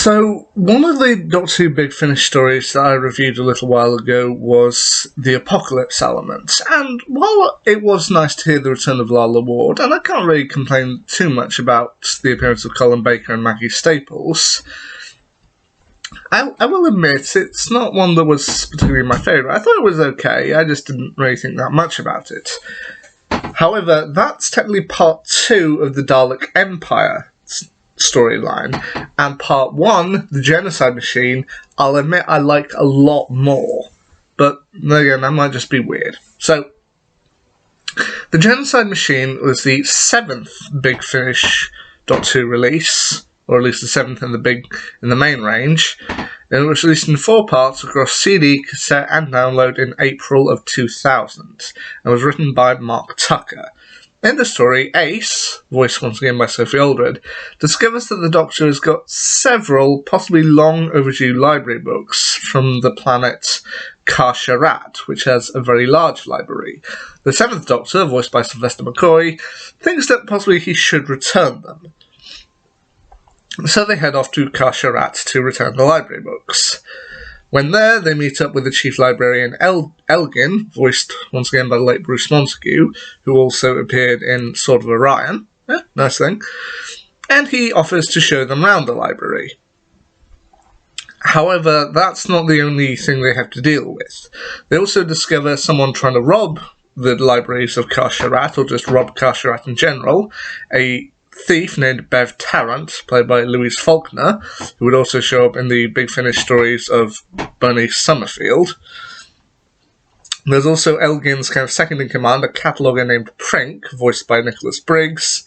So, one of the Doctor Who Big Finish stories that I reviewed a little while ago was the Apocalypse element, and while it was nice to hear the return of Lalla Ward, and I can't really complain too much about the appearance of Colin Baker and Maggie Staples, I will admit it's not one that was particularly my favourite. I thought it was okay, I just didn't really think that much about it. However, that's technically part 2 of the Dalek Empire storyline, and part 1, the Genocide Machine, I'll admit I liked a lot more, but again, that might just be weird. So, the Genocide Machine was the 7th Big Finish Doctor Who release, or at least the 7th in the main range, and it was released in 4 parts across CD, cassette and download in April of 2000, and was written by Mark Tucker. In the story, Ace, voiced once again by Sophie Aldred, discovers that the Doctor has got several, possibly long overdue library books from the planet Kar-Sharat, which has a very large library. The 7th Doctor, voiced by Sylvester McCoy, thinks that possibly he should return them. So they head off to Kar-Sharat to return the library books. When there, they meet up with the chief librarian Elgin, voiced once again by the late Bruce Montague, who also appeared in Sword of Orion. Nice thing. And he offers to show them round the library. However, that's not the only thing they have to deal with. They also discover someone trying to rob the libraries of Kar-Sharat, or just rob Kar-Sharat in general, a thief named Bev Tarrant, played by Louise Faulkner, who would also show up in the Big Finish stories of Bernice Summerfield. There's also Elgin's kind of second-in-command, a cataloguer named Prink, voiced by Nicholas Briggs,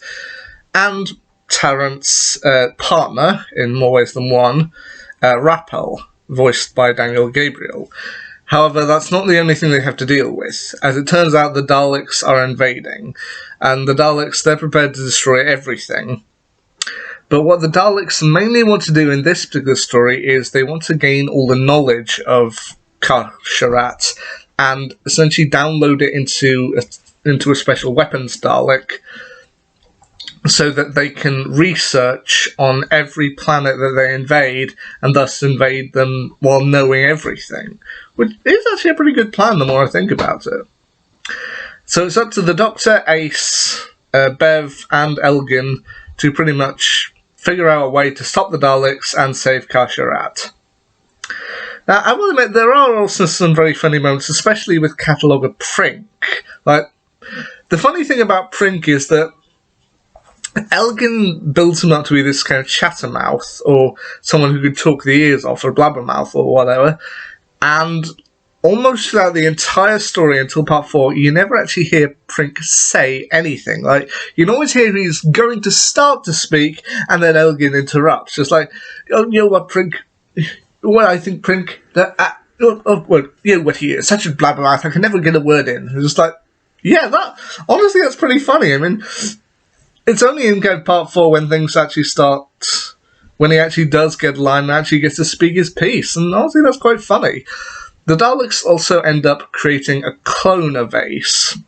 and Tarrant's partner, in more ways than one, Rappel, voiced by Daniel Gabriel. However, that's not the only thing they have to deal with. As it turns out, the Daleks are invading, and the Daleks, they're prepared to destroy everything. But what the Daleks mainly want to do in this particular story is they want to gain all the knowledge of Kar-Sharat and essentially download it into a special weapons Dalek, so that they can research on every planet that they invade, and thus invade them while knowing everything. Which is actually a pretty good plan, the more I think about it. So it's up to the Doctor, Ace, Bev, and Elgin to pretty much figure out a way to stop the Daleks and save Kar-Sharat. Now, I will admit, there are also some very funny moments, especially with cataloguer Prink. Like, the funny thing about Prink is that Elgin builds him up to be this kind of chattermouth, or someone who could talk the ears off, or blabbermouth, or whatever, and almost throughout the entire story until part 4, you never actually hear Prink say anything. Like, you can always hear he's going to start to speak, and then Elgin interrupts. Just like, oh, you know what, Prink? Well, I think Prink, well, you know what he is, such a blabbermouth, I can never get a word in. It's just like, yeah, honestly, that's pretty funny. I mean, it's only in part 4 when things actually start, when he actually does get a line and actually gets to speak his piece, and honestly that's quite funny. The Daleks also end up creating a clone of Ace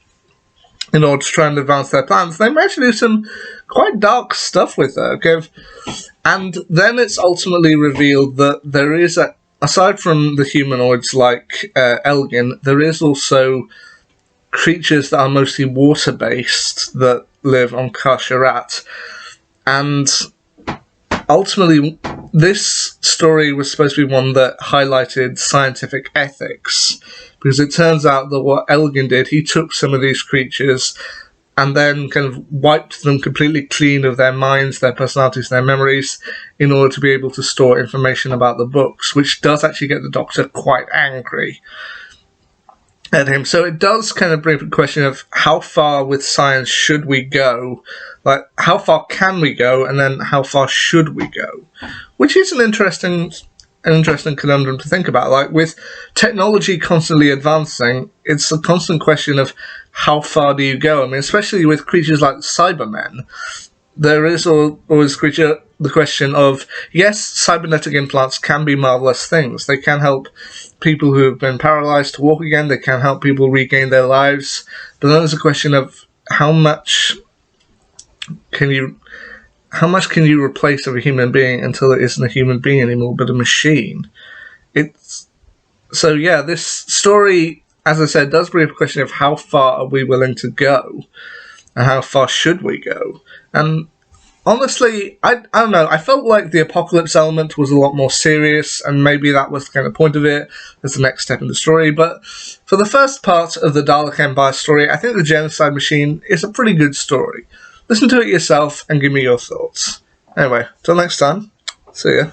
in order to try and advance their plans. They manage to do some quite dark stuff with her, okay? And then it's ultimately revealed that there is, aside from the humanoids like Elgin, there is also creatures that are mostly water-based that live on Kar-Sharat, and ultimately this story was supposed to be one that highlighted scientific ethics, because it turns out that what Elgin did, he took some of these creatures and then kind of wiped them completely clean of their minds, their personalities, their memories, in order to be able to store information about the books, which does actually get the Doctor quite angry at him. So it does kind of bring up a question of how far with science should we go? Like, how far can we go, and then how far should we go? Which is an interesting conundrum to think about. Like, with technology constantly advancing, it's a constant question of how far do you go? I mean, especially with creatures like Cybermen, there is always the question of, yes, cybernetic implants can be marvelous things. They can help people who have been paralyzed to walk again. They can help people regain their lives. But then there's a question of how much can you how much can you replace of a human being until it isn't a human being anymore, but a machine? It's so yeah. This story, as I said, does bring up a question of how far are we willing to go, and how far should we go? And honestly, I don't know. I felt like the apocalypse element was a lot more serious, and maybe that was the kind of point of it as the next step in the story. But for the first part of the Dalek Empire story, I think the Genocide Machine is a pretty good story. Listen to it yourself and give me your thoughts. Anyway, till next time, see ya.